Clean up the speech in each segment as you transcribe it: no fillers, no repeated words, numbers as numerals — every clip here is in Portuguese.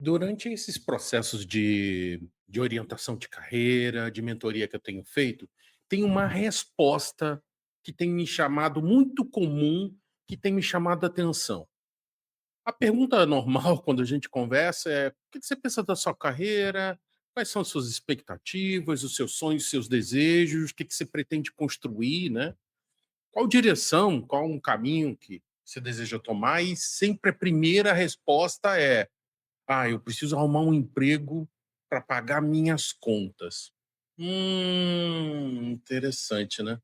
Durante esses processos de orientação de carreira, de mentoria que eu tenho feito, tem uma resposta que tem me chamado muito comum, que tem me chamado a atenção. A pergunta normal quando a gente conversa é: "O que que você pensa da sua carreira? Quais são as suas expectativas, os seus sonhos, os seus desejos? O que que você pretende construir, né? Qual direção, qual um caminho que você deseja tomar?" E sempre a primeira resposta é: eu preciso arrumar um emprego para pagar minhas contas. Interessante, né.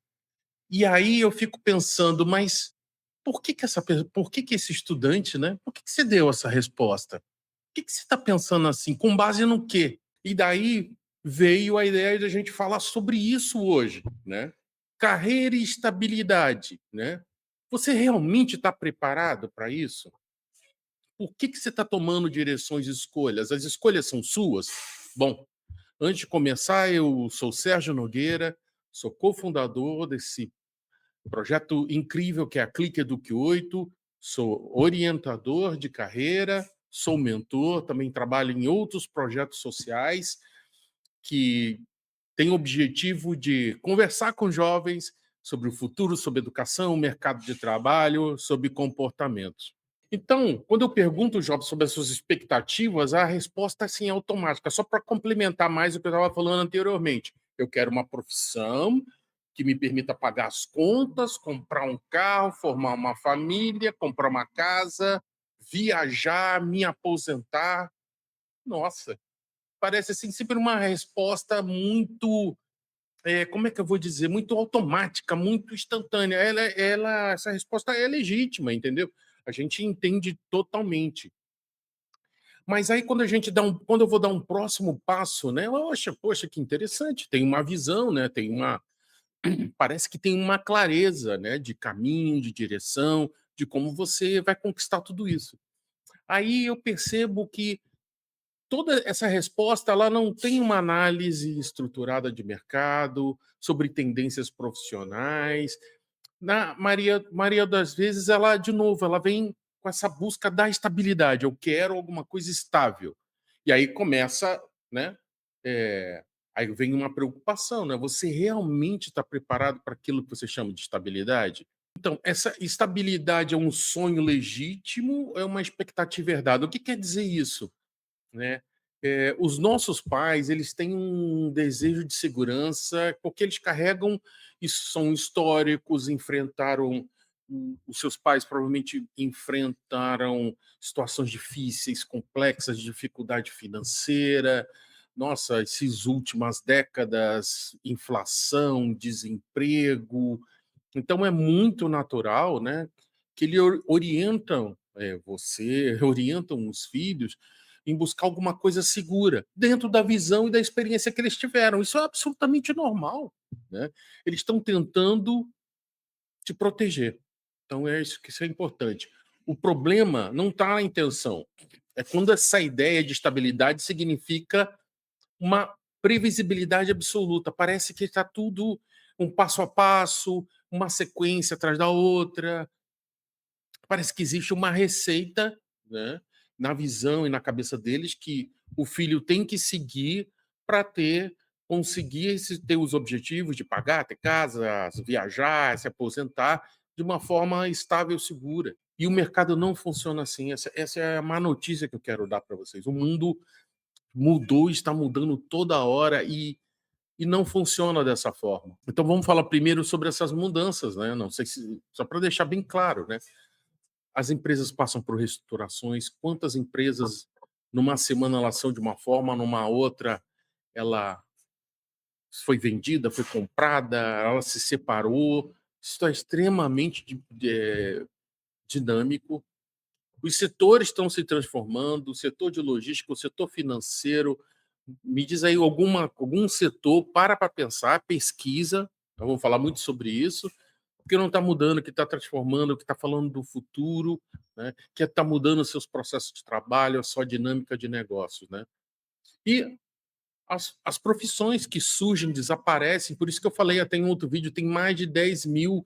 E aí eu fico pensando, mas por que que esse estudante, né, por que que você deu essa resposta? Por que que você está pensando assim? Com base no quê? E daí veio a ideia de a gente falar sobre isso hoje, né. Carreira e estabilidade, né. Você realmente está preparado para isso? Por que que você está tomando direções e escolhas? As escolhas são suas? Bom, antes de começar, eu sou Sérgio Nogueira, sou cofundador desse projeto incrível que é a Clique Eduque 8, sou orientador de carreira, sou mentor, também trabalho em outros projetos sociais que têm o objetivo de conversar com jovens sobre o futuro, sobre educação, mercado de trabalho, sobre comportamentos. Então, quando eu pergunto ao jovem sobre as suas expectativas, a resposta assim, é automática. Só para complementar mais o que eu estava falando anteriormente. Eu quero uma profissão que me permita pagar as contas, comprar um carro, formar uma família, comprar uma casa, viajar, me aposentar. Nossa, parece assim sempre uma resposta muito, como é que eu vou dizer, muito automática, muito instantânea. Essa resposta é legítima, entendeu? A gente entende totalmente. Mas aí quando eu vou dar um próximo passo, né? Poxa, que interessante, tem uma visão, né? Parece que tem uma clareza, né? De caminho, de direção, de como você vai conquistar tudo isso. Aí eu percebo que toda essa resposta ela não tem uma análise estruturada de mercado, sobre tendências profissionais. Na Maria das vezes, ela, de novo, ela vem com essa busca da estabilidade. Eu quero alguma coisa estável. E aí começa, né? Aí vem uma preocupação, né? Você realmente está preparado para aquilo que você chama de estabilidade? Então, essa estabilidade é um sonho legítimo ou é uma expectativa herdada? O que quer dizer isso? Né? Os nossos pais, eles têm um desejo de segurança, porque eles carregam isso, são históricos, enfrentaram os seus pais provavelmente enfrentaram situações difíceis, complexas, de dificuldade financeira. Nossa, essas últimas décadas, inflação, desemprego. Então é muito natural, né, que ele orientam, você, orientam os filhos em buscar alguma coisa segura, dentro da visão e da experiência que eles tiveram. Isso é absolutamente normal, né. Eles estão tentando te proteger. Então é isso, que isso é importante. O problema não está na intenção, é quando essa ideia de estabilidade significa uma previsibilidade absoluta. Parece que está tudo um passo a passo, uma sequência atrás da outra. Parece que existe uma receita, né, na visão e na cabeça deles que o filho tem que seguir para ter os objetivos de pagar, ter casa, viajar, se aposentar de uma forma estável e segura. E o mercado não funciona assim. Essa é a má notícia que eu quero dar para vocês. O mundo mudou, está mudando toda hora e não funciona dessa forma. Então vamos falar primeiro sobre essas mudanças, né? Não sei se só para deixar bem claro, né? As empresas passam por reestruturações. Quantas empresas numa semana elas são de uma forma, numa outra ela foi vendida, foi comprada, ela se separou. Isso é extremamente dinâmico. Os setores estão se transformando, o setor de logística, o setor financeiro. Me diz aí algum setor, para pensar, pesquisa, nós vamos falar muito sobre isso, porque não está mudando, que está transformando, que está falando do futuro, né? Que está mudando os seus processos de trabalho, a sua dinâmica de negócios. Né? E as profissões que surgem, desaparecem, por isso que eu falei até em outro vídeo, tem mais de 10.000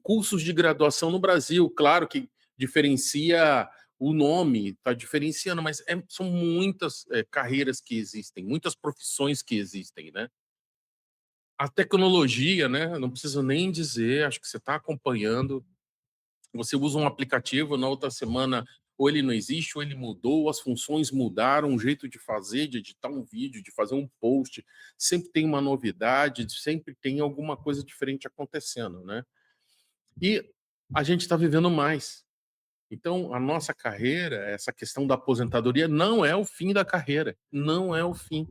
cursos de graduação no Brasil. Claro que diferencia o nome está diferenciando, mas são muitas carreiras que existem, muitas profissões que existem, né? A tecnologia, né? Não preciso nem dizer, acho que você está acompanhando. Você usa um aplicativo, na outra semana ou ele não existe, ou ele mudou, as funções mudaram, o jeito de fazer, de editar um vídeo, de fazer um post, sempre tem uma novidade, sempre tem alguma coisa diferente acontecendo, né? E a gente está vivendo mais. Então, a nossa carreira, essa questão da aposentadoria, não é o fim da carreira, não é o fim.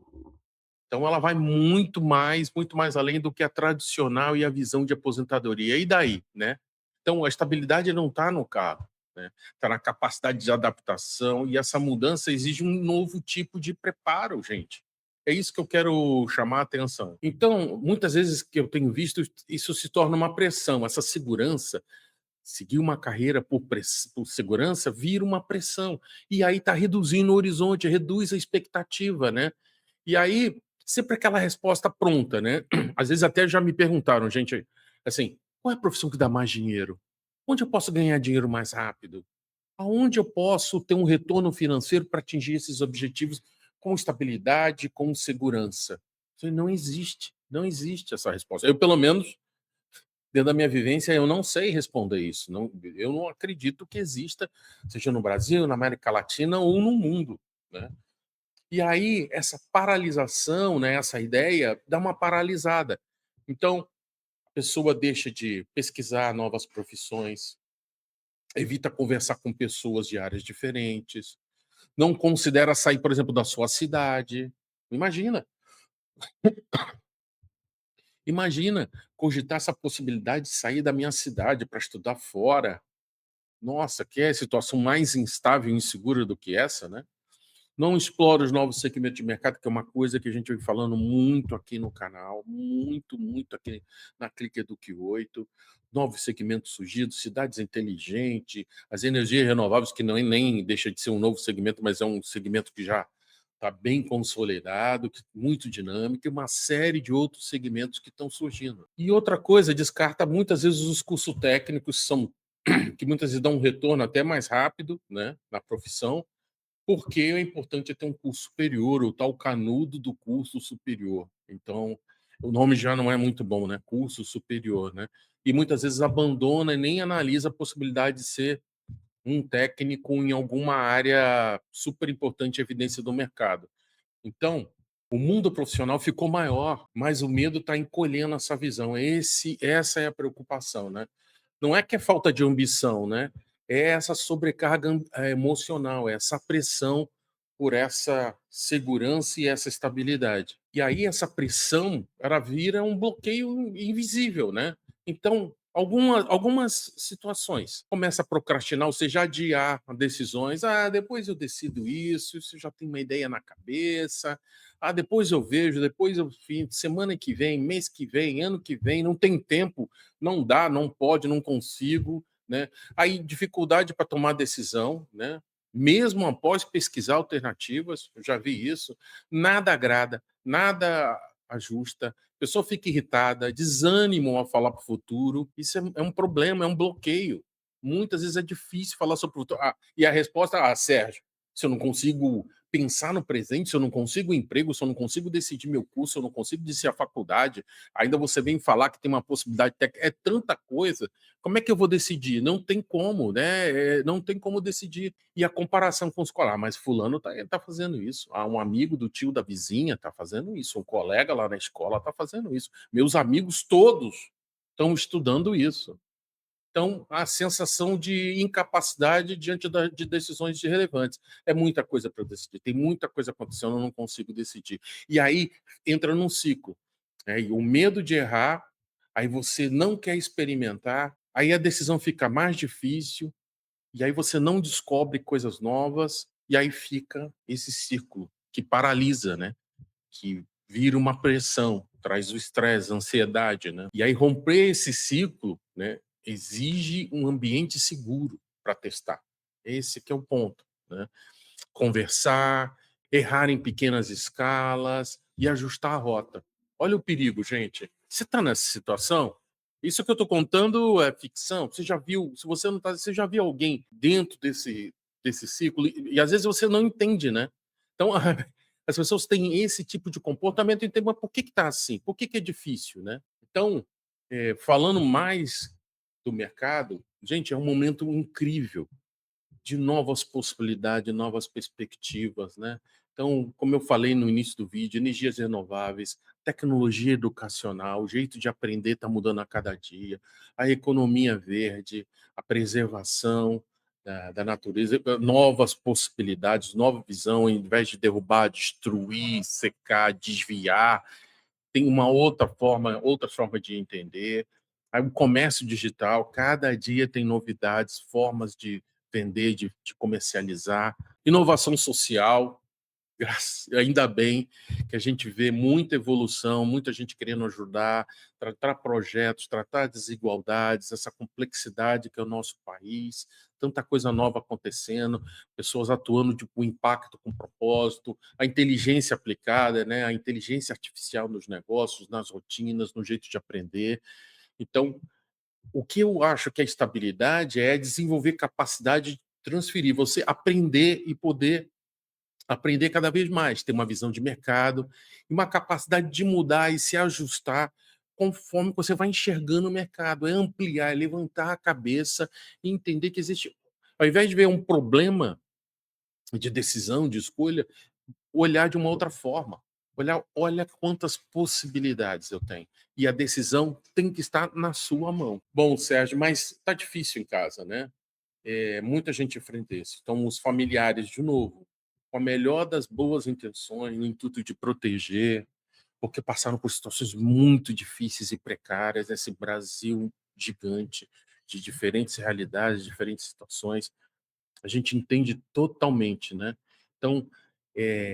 Então, ela vai muito mais além do que a tradicional e a visão de aposentadoria. E daí, né? Então, a estabilidade não está no carro, né? Está na capacidade de adaptação, e essa mudança exige um novo tipo de preparo, gente. É isso que eu quero chamar a atenção. Então, muitas vezes que eu tenho visto, isso se torna uma pressão, essa segurança. Seguir uma carreira por segurança vira uma pressão. E aí está reduzindo o horizonte, reduz a expectativa, né? E aí, sempre aquela resposta pronta, né? Às vezes até já me perguntaram, gente, assim, qual é a profissão que dá mais dinheiro? Onde eu posso ganhar dinheiro mais rápido? Aonde eu posso ter um retorno financeiro para atingir esses objetivos com estabilidade, com segurança? Isso não existe, não existe essa resposta. Eu, pelo menos, dentro da minha vivência, eu não sei responder isso. Não, eu não acredito que exista, seja no Brasil, na América Latina ou no mundo, né? E aí, essa paralisação, né, essa ideia, dá uma paralisada. Então, a pessoa deixa de pesquisar novas profissões, evita conversar com pessoas de áreas diferentes, não considera sair, por exemplo, da sua cidade. Imagina, imagina cogitar essa possibilidade de sair da minha cidade para estudar fora. Nossa, quer situação mais instável e insegura do que essa, né? Não explora os novos segmentos de mercado, que é uma coisa que a gente vem falando muito aqui no canal, muito aqui na Clique Eduque 8. Novos segmentos surgidos, cidades inteligentes, as energias renováveis, que não é nem deixa de ser um novo segmento, mas é um segmento que já está bem consolidado, muito dinâmico, e uma série de outros segmentos que estão surgindo. E outra coisa, descarta muitas vezes os cursos técnicos, que muitas vezes dão um retorno até mais rápido, né, na profissão, porque é importante ter um curso superior, o tal canudo do curso superior. Então, o nome já não é muito bom, né? Curso superior, né? E muitas vezes abandona e nem analisa a possibilidade de ser um técnico em alguma área super importante, evidência do mercado. Então, o mundo profissional ficou maior, mas o medo está encolhendo essa visão. Essa é a preocupação, né? Não é que é falta de ambição, né? É essa sobrecarga emocional, é essa pressão por essa segurança e essa estabilidade. E aí essa pressão, ela vira um bloqueio invisível, né? Então, algumas situações, começa a procrastinar, ou seja, adiar decisões. Ah, depois eu decido isso já tem uma ideia na cabeça. Ah, depois eu vejo, depois eu semana que vem, mês que vem, ano que vem, não tem tempo, não dá, não pode, não consigo, né? Aí dificuldade para tomar decisão, né? Mesmo após pesquisar alternativas, eu já vi isso, nada agrada, nada ajusta, a pessoa fica irritada, desânimo a falar para o futuro, isso é um problema, é um bloqueio. Muitas vezes é difícil falar sobre o futuro. Ah, e a resposta, Sérgio, se eu não consigo pensar no presente, se eu não consigo emprego, se eu não consigo decidir meu curso, se eu não consigo decidir a faculdade, ainda você vem falar que tem uma possibilidade técnica, é tanta coisa, como é que eu vou decidir? Não tem como, né? Não tem como decidir. E a comparação com os colegas, mas fulano tá fazendo isso. Ah, um amigo do tio da vizinha tá fazendo isso, um colega lá na escola tá fazendo isso. Meus amigos todos estão estudando isso. Então, a sensação de incapacidade diante de decisões irrelevantes. É muita coisa para eu decidir, tem muita coisa acontecendo, eu não consigo decidir. E aí entra num ciclo. Né? E o medo de errar, aí você não quer experimentar, aí a decisão fica mais difícil, e aí você não descobre coisas novas, e aí fica esse círculo que paralisa, né? Que vira uma pressão, traz o estresse, a ansiedade, né? E aí romper esse ciclo, né, exige um ambiente seguro para testar. Esse que é o ponto, né? Conversar, errar em pequenas escalas e ajustar a rota. Olha o perigo, gente. Você está nessa situação? Isso que eu estou contando é ficção. Você já viu? Se você não está, você já viu alguém dentro desse ciclo, e às vezes você não entende, né? Então, as pessoas têm esse tipo de comportamento e entendem, mas por que que tá assim? Por que que é difícil, né? Então, falando mais do mercado, gente, é um momento incrível de novas possibilidades, novas perspectivas, né? Então, como eu falei no início do vídeo, energias renováveis, tecnologia educacional, o jeito de aprender está mudando a cada dia, a economia verde, a preservação da natureza, novas possibilidades, nova visão, ao invés de derrubar, destruir, secar, desviar, tem uma outra forma de entender. Aí o comércio digital, cada dia tem novidades, formas de vender, de comercializar, inovação social, ainda bem que a gente vê muita evolução, muita gente querendo ajudar, tratar projetos, tratar desigualdades, essa complexidade que é o nosso país, tanta coisa nova acontecendo, pessoas atuando com impacto, com propósito, a inteligência aplicada, né, a inteligência artificial nos negócios, nas rotinas, no jeito de aprender. Então, o que eu acho que é estabilidade é desenvolver capacidade de transferir, você aprender e poder aprender cada vez mais, ter uma visão de mercado e uma capacidade de mudar e se ajustar conforme você vai enxergando o mercado, é ampliar, é levantar a cabeça e entender que existe, ao invés de ver um problema de decisão, de escolha, olhar de uma outra forma. Olha quantas possibilidades eu tenho. E a decisão tem que estar na sua mão. Bom, Sérgio, mas está difícil em casa, né? Muita gente enfrenta isso. Então, os familiares, de novo, com a melhor das boas intenções, no intuito de proteger, porque passaram por situações muito difíceis e precárias nesse Brasil gigante, de diferentes realidades, diferentes situações. A gente entende totalmente, né? Então,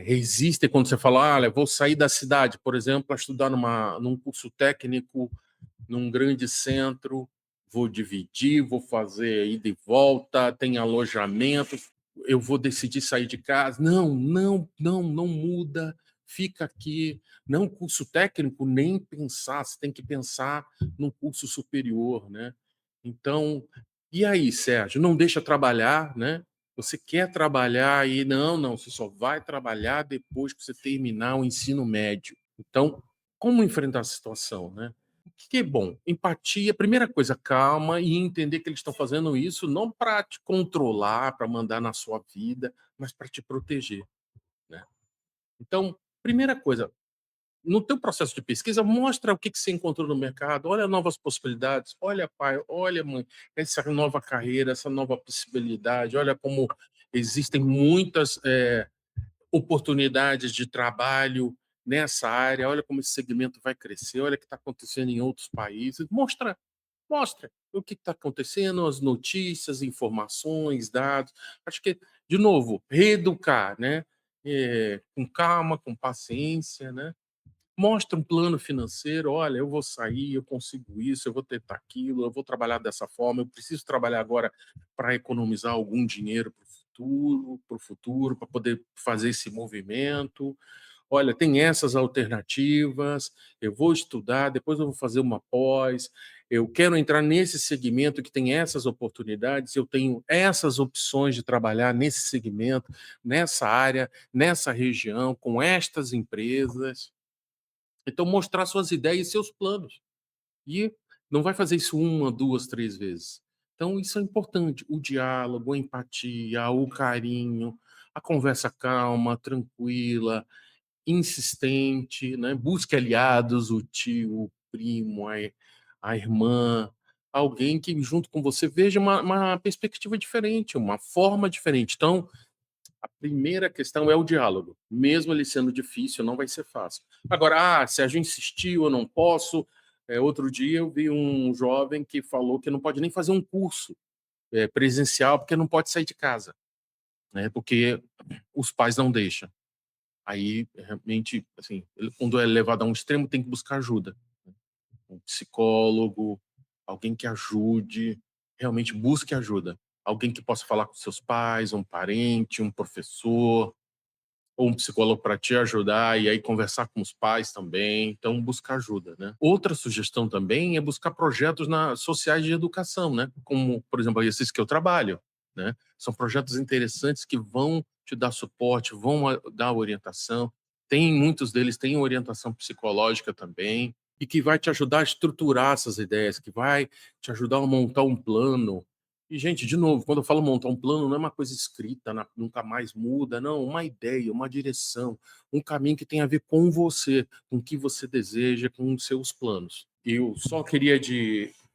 resistem quando você fala, olha, vou sair da cidade, por exemplo, para estudar num curso técnico num grande centro, vou dividir, vou fazer ida e volta, tem alojamento, eu vou decidir sair de casa. Não, não, não, não muda, fica aqui. Não curso técnico, nem pensar, você tem que pensar no curso superior, né? Então, e aí, Sérgio, não deixa trabalhar, né? Você quer trabalhar e não, não, você só vai trabalhar depois que você terminar o ensino médio. Então, como enfrentar a situação, né? O que é bom? Empatia, primeira coisa, calma e entender que eles estão fazendo isso não para te controlar, para mandar na sua vida, mas para te proteger, né? Então, primeira coisa, no teu processo de pesquisa, mostra o que que você encontrou no mercado, olha novas possibilidades, olha pai, olha mãe, essa nova carreira, essa nova possibilidade, olha como existem muitas oportunidades de trabalho nessa área, olha como esse segmento vai crescer, olha o que está acontecendo em outros países. Mostra o que está acontecendo, as notícias, informações, dados. Acho que, de novo, reeducar, né? Com calma, com paciência, né? Mostra um plano financeiro, olha, eu vou sair, eu consigo isso, eu vou tentar aquilo, eu vou trabalhar dessa forma, eu preciso trabalhar agora para economizar algum dinheiro para o futuro, para poder fazer esse movimento. Olha, tem essas alternativas, eu vou estudar, depois eu vou fazer uma pós, eu quero entrar nesse segmento que tem essas oportunidades, eu tenho essas opções de trabalhar nesse segmento, nessa área, nessa região, com estas empresas. Então, mostrar suas ideias e seus planos. E não vai fazer isso uma, duas, três vezes. Então, isso é importante. O diálogo, a empatia, o carinho, a conversa calma, tranquila, insistente, né? Busque aliados, o tio, o primo, a irmã, alguém que junto com você veja uma perspectiva diferente, uma forma diferente. Então, a primeira questão é o diálogo. Mesmo ele sendo difícil, não vai ser fácil. Agora, Sérgio insistiu, eu não posso. Outro dia eu vi um jovem que falou que não pode nem fazer um curso presencial porque não pode sair de casa, né? Porque os pais não deixam. Aí, realmente, assim, quando é levado a um extremo, tem que buscar ajuda. Um psicólogo, alguém que ajude, realmente busque ajuda. Alguém que possa falar com seus pais, um parente, um professor, ou um psicólogo para te ajudar e aí conversar com os pais também. Então, buscar ajuda, né? Outra sugestão também é buscar projetos sociais de educação, né? Como, por exemplo, esses que eu trabalho. né? São projetos interessantes que vão te dar suporte, vão dar orientação. Tem muitos deles têm orientação psicológica também e que vai te ajudar a estruturar essas ideias, que vai te ajudar a montar um plano. E, gente, de novo, quando eu falo montar um plano, não é uma coisa escrita, nunca mais muda, não, uma ideia, uma direção, um caminho que tem a ver com você, com o que você deseja, com os seus planos. Eu só queria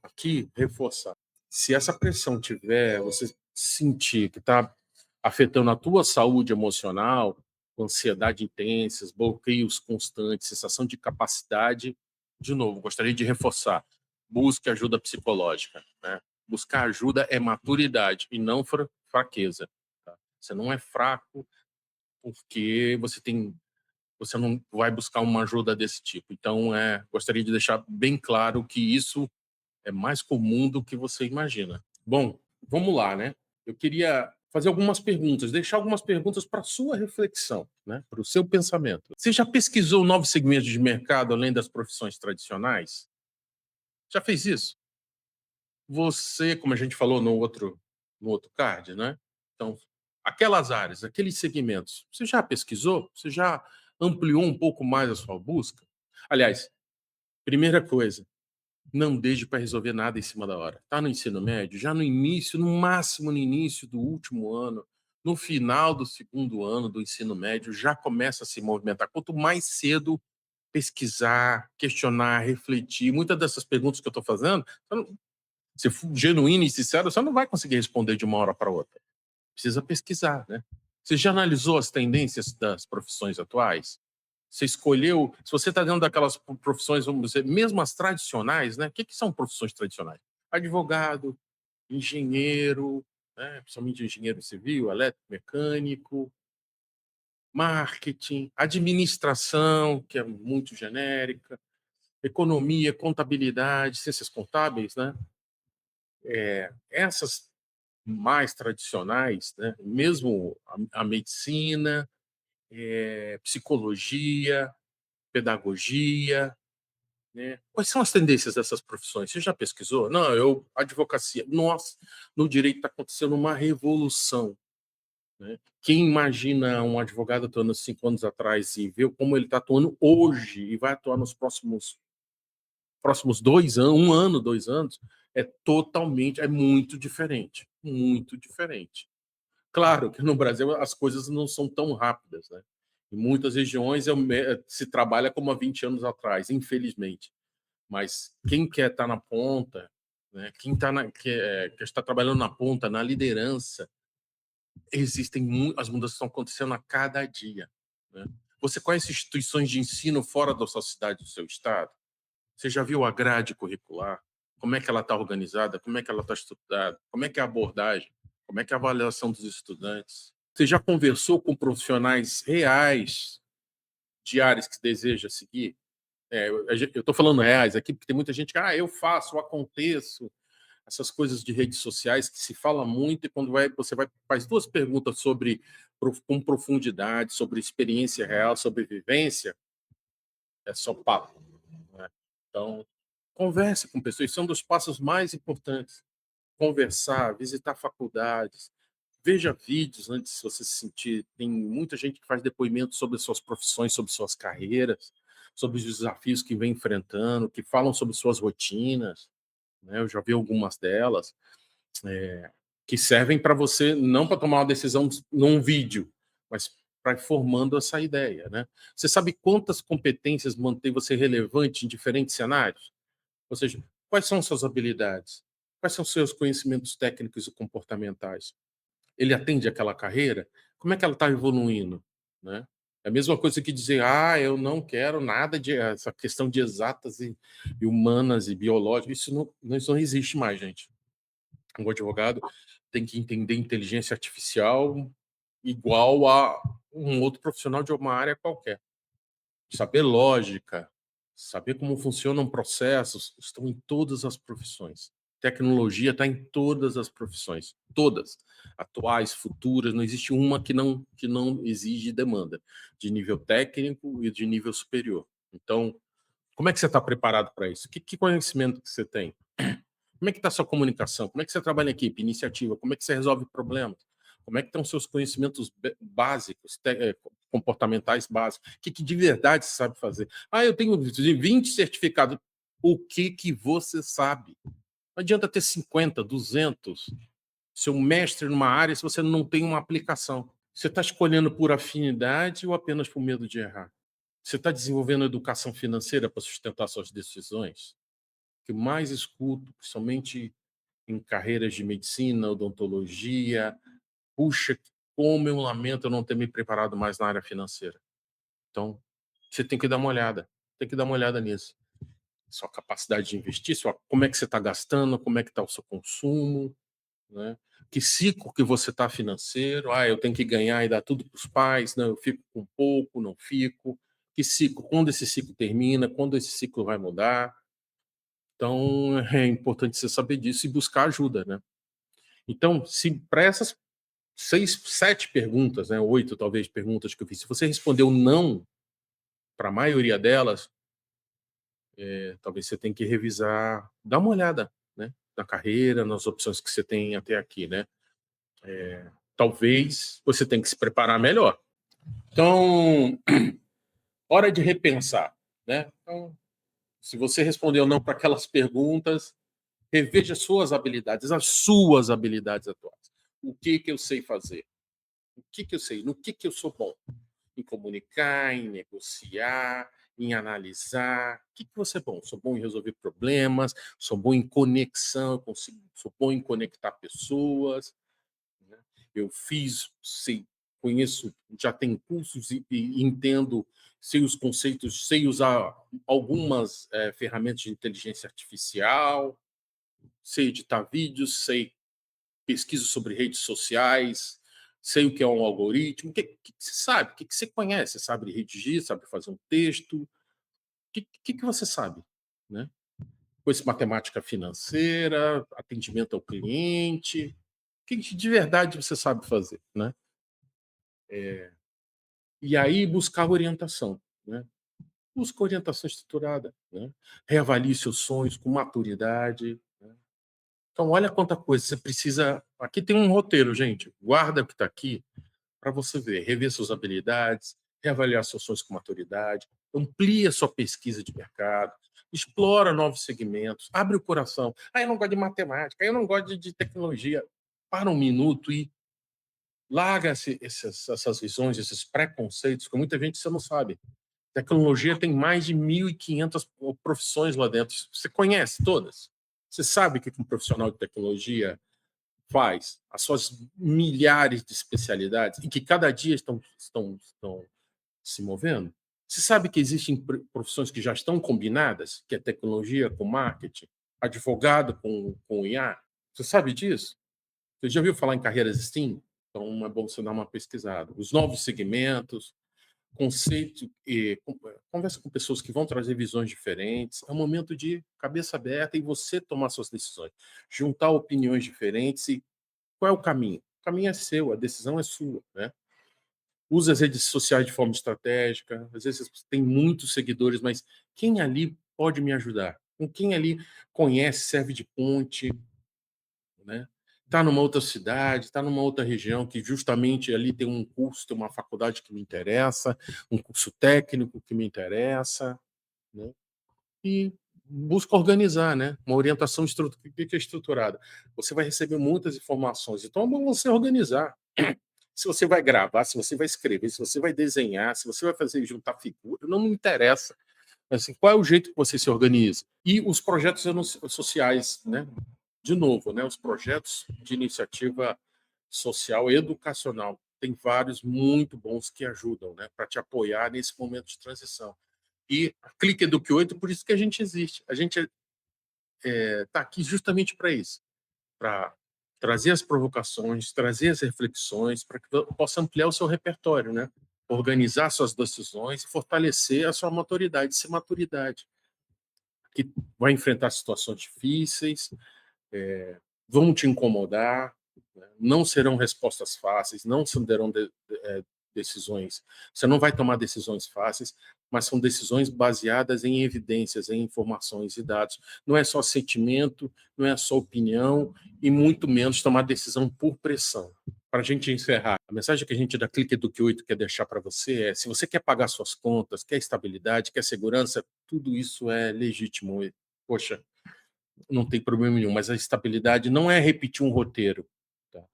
aqui reforçar. Se essa pressão tiver, você sentir que está afetando a tua saúde emocional, ansiedade intensa, bloqueios constantes, sensação de capacidade, de novo, gostaria de reforçar, busque ajuda psicológica, né? Buscar ajuda é maturidade e não fraqueza. Tá? Você não é fraco porque você não vai buscar uma ajuda desse tipo. Então, gostaria de deixar bem claro que isso é mais comum do que você imagina. Bom, vamos lá, né? Eu queria fazer algumas perguntas, deixar algumas perguntas para sua reflexão, né? Para o seu pensamento. Você já pesquisou novos segmentos de mercado além das profissões tradicionais? Já fez isso? Você, como a gente falou no outro card, né? Então, aquelas áreas, aqueles segmentos, você já pesquisou? Você já ampliou um pouco mais a sua busca? Aliás, primeira coisa, não deixe para resolver nada em cima da hora. Tá no ensino médio, já no início, no máximo no início do último ano, no final do segundo ano do ensino médio, já começa a se movimentar. Quanto mais cedo pesquisar, questionar, refletir, muitas dessas perguntas que eu estou fazendo, se for genuíno e sincero, você não vai conseguir responder de uma hora para outra. Precisa pesquisar, né? Você já analisou as tendências das profissões atuais? Você escolheu, se você está dentro daquelas profissões, vamos dizer, mesmo as tradicionais, né? O que são profissões tradicionais? Advogado, engenheiro, né? Principalmente engenheiro civil, elétrico, mecânico, marketing, administração, que é muito genérica, economia, contabilidade, ciências contábeis, né? Essas mais tradicionais, né? Mesmo a medicina, psicologia, pedagogia, né? Quais são as tendências dessas profissões? Você já pesquisou? Não, advocacia. Nossa, no direito está acontecendo uma revolução. Né? Quem imagina um advogado atuando 5 anos atrás e vê como ele está atuando hoje e vai atuar nos próximos 2 anos, 1 ano, 2 anos, é muito diferente. Muito diferente. Claro que no Brasil as coisas não são tão rápidas, né? Em muitas regiões se trabalha como há 20 anos atrás, infelizmente. Mas quem quer estar na ponta, né? Quem quer estar trabalhando na ponta, na liderança, as mudanças estão acontecendo a cada dia. Né? Você conhece instituições de ensino fora da sua cidade, do seu estado? Você já viu a grade curricular? Como é que ela está organizada? Como é que ela está estruturada? Como é que é a abordagem? Como é que é a avaliação dos estudantes? Você já conversou com profissionais reais de áreas que deseja seguir? Eu estou falando reais aqui porque tem muita gente que eu faço, eu aconteço, essas coisas de redes sociais que se fala muito e quando você faz duas perguntas com profundidade, sobre experiência real, sobre vivência, é só papo. Né? Então, converse com pessoas, são dos passos mais importantes. Conversar, visitar faculdades, veja vídeos antes de você se sentir. Tem muita gente que faz depoimentos sobre suas profissões, sobre suas carreiras, sobre os desafios que vem enfrentando, que falam sobre suas rotinas. Né? Eu já vi algumas delas que servem para você, não para tomar uma decisão num vídeo, mas para ir formando essa ideia. Né? Você sabe quantas competências mantém você relevante em diferentes cenários? Ou seja, quais são suas habilidades? Quais são seus conhecimentos técnicos e comportamentais? Ele atende àquela carreira? Como é que ela está evoluindo? Né? É a mesma coisa que dizer, eu não quero nada de essa questão de exatas e humanas e biológicas. Isso não existe mais, gente. Um advogado tem que entender inteligência artificial igual a um outro profissional de uma área qualquer. Saber lógica, saber como funcionam processos, estão em todas as profissões. Tecnologia está em todas as profissões, todas, atuais, futuras, não existe uma que não exige demanda de nível técnico e de nível superior. Então, como é que você está preparado para isso? Que conhecimento que você tem? Como é que está a sua comunicação? Como é que você trabalha em equipe, iniciativa? Como é que você resolve problemas? Como é que estão os seus conhecimentos básicos, comportamentais básicos? O que de verdade você sabe fazer? Ah, eu tenho 20 certificados. O que você sabe? Não adianta ter 50, 200, ser um mestre numa área se você não tem uma aplicação. Você está escolhendo por afinidade ou apenas por medo de errar? Você está desenvolvendo educação financeira para sustentar suas decisões? O que eu mais escuto, principalmente em carreiras de medicina, odontologia, puxa, como eu lamento eu não ter me preparado mais na área financeira. Então, você tem que dar uma olhada, tem que dar uma olhada nisso. Sua capacidade de investir, como é que você está gastando, como é que está o seu consumo, né? Que ciclo que você está financeiro? Ah, eu tenho que ganhar e dar tudo para os pais, não, eu fico com pouco, não fico. Que ciclo? Quando esse ciclo termina? Quando esse ciclo vai mudar? Então, é importante você saber disso e buscar ajuda, né? Então, se para essas 6, 7 perguntas, né, 8 talvez perguntas que eu fiz, se você respondeu não para a maioria delas, talvez você tenha que revisar, dar uma olhada, né, na carreira, nas opções que você tem até aqui, né? Talvez você tenha que se preparar melhor. Então, hora de repensar, né? Então, se você respondeu não para aquelas perguntas, reveja as suas habilidades atuais. O que eu sei fazer? O que eu sei? No que eu sou bom? Em comunicar, em negociar, em analisar. O que você é bom? Sou bom em resolver problemas, sou bom em conexão, sou bom em conectar pessoas. Né? Eu fiz, sei, conheço, já tenho cursos e entendo, sei os conceitos, sei usar algumas ferramentas de inteligência artificial, sei editar vídeos, sei pesquiso sobre redes sociais, sei o que é um algoritmo. O que você sabe? O que você conhece? Você sabe redigir, sabe fazer um texto? O que você sabe? Né? Coisa matemática financeira, atendimento ao cliente. O que de verdade você sabe fazer? Né? E aí buscar orientação. Né? Busca orientação estruturada. Né? Reavalie seus sonhos com maturidade. Né? Então, olha quanta coisa você precisa. Aqui tem um roteiro, gente. Guarda o que está aqui para você ver, rever suas habilidades, reavaliar suas ações com maturidade, amplia sua pesquisa de mercado, explora novos segmentos, abre o coração. Ah, eu não gosto de matemática, eu não gosto de tecnologia. Para um minuto e larga essas visões, esses preconceitos, que muita gente você não sabe. Tecnologia tem mais de 1.500 profissões lá dentro. Você conhece todas? Você sabe o que um profissional de tecnologia faz, as suas milhares de especialidades e que cada dia estão se movendo? Você sabe que existem profissões que já estão combinadas, que é tecnologia com marketing, advogado com IA? Você sabe disso? Você já ouviu falar em carreiras STEAM? Então é bom você dar uma pesquisada. Os novos segmentos, conceito, conversa com pessoas que vão trazer visões diferentes. É um momento de cabeça aberta e você tomar suas decisões, juntar opiniões diferentes e qual é o caminho? O caminho é seu, a decisão é sua, né? Use as redes sociais de forma estratégica. Às vezes você tem muitos seguidores, mas quem ali pode me ajudar? Com quem ali conhece, serve de ponte, né? Está numa outra cidade, está numa outra região que justamente ali tem um curso, tem uma faculdade que me interessa, um curso técnico que me interessa, né? E busca organizar, né? Uma orientação que é estruturada. Você vai receber muitas informações, então é bom você organizar. Se você vai gravar, se você vai escrever, se você vai desenhar, se você vai fazer juntar figura, não me interessa. Assim, qual é o jeito que você se organiza? E os projetos sociais, né? De novo, né? Os projetos de iniciativa social educacional. Tem vários muito bons que ajudam, né? Para te apoiar nesse momento de transição. E a Clique Eduque 8, por isso que a gente existe. A gente está aqui justamente para isso, para trazer as provocações, trazer as reflexões, para que possa ampliar o seu repertório, né? Organizar suas decisões, fortalecer a sua maturidade, ser maturidade, que vai enfrentar situações difíceis, vão te incomodar, né? Não serão respostas fáceis, não serão decisões. Você não vai tomar decisões fáceis, mas são decisões baseadas em evidências, em informações e dados. Não é só sentimento, não é só opinião e muito menos tomar decisão por pressão. Para a gente encerrar, a mensagem que a gente da Clique Eduque 8 quer deixar para você é: se você quer pagar suas contas, quer estabilidade, quer segurança, tudo isso é legítimo. E, poxa, não tem problema nenhum, mas a estabilidade não é repetir um roteiro. Tá?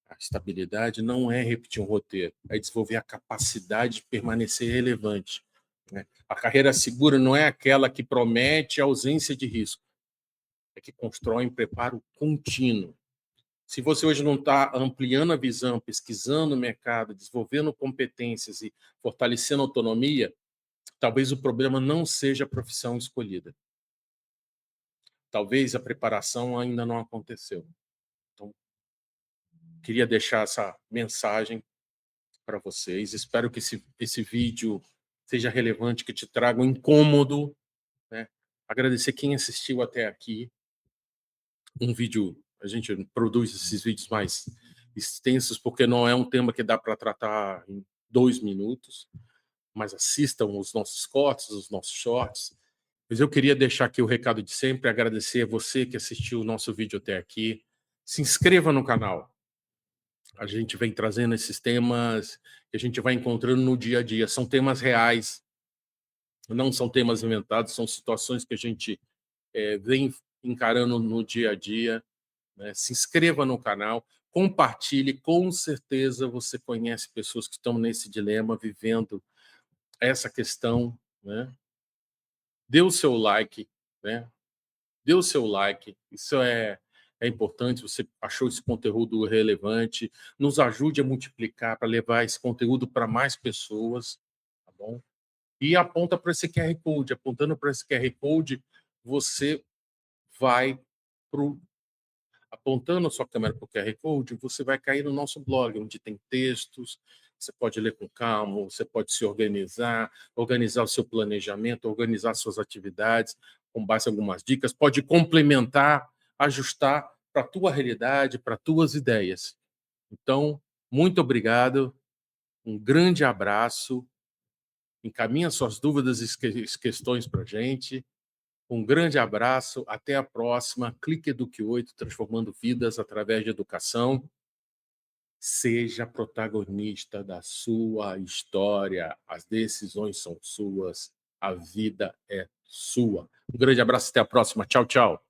A estabilidade não é repetir um roteiro, é desenvolver a capacidade de permanecer relevante. Né? A carreira segura não é aquela que promete ausência de risco, é que constrói um preparo contínuo. Se você hoje não está ampliando a visão, pesquisando o mercado, desenvolvendo competências e fortalecendo a autonomia, talvez o problema não seja a profissão escolhida. Talvez a preparação ainda não aconteceu. Então, queria deixar essa mensagem para vocês. Espero que esse vídeo seja relevante, que te traga um incômodo. Né? Agradecer quem assistiu até aqui. Um vídeo, a gente produz esses vídeos mais extensos, porque não é um tema que dá para tratar em 2 minutos, mas assistam os nossos cortes, os nossos shorts. Mas eu queria deixar aqui o recado de sempre, agradecer a você que assistiu o nosso vídeo até aqui. Se inscreva no canal. A gente vem trazendo esses temas que a gente vai encontrando no dia a dia. São temas reais, não são temas inventados, são situações que a gente vem encarando no dia a dia. Né? Se inscreva no canal, compartilhe, com certeza você conhece pessoas que estão nesse dilema, vivendo essa questão. Né? Dê o seu like, né? Dê o seu like, isso é importante. Você achou esse conteúdo relevante, nos ajude a multiplicar para levar esse conteúdo para mais pessoas, tá bom? E aponta para esse QR Code. Apontando para esse QR Code, você vai para apontando a sua câmera para o QR Code, você vai cair no nosso blog, onde tem textos, você pode ler com calma, você pode se organizar, organizar o seu planejamento, organizar suas atividades, com base em algumas dicas, pode complementar, ajustar para a tua realidade, para as tuas ideias. Então, muito obrigado, um grande abraço, encaminha suas dúvidas e questões para a gente. Um grande abraço, até a próxima. Clique Eduque 8, transformando vidas através de educação. Seja protagonista da sua história. As decisões são suas, a vida é sua. Um grande abraço, até a próxima. Tchau, tchau.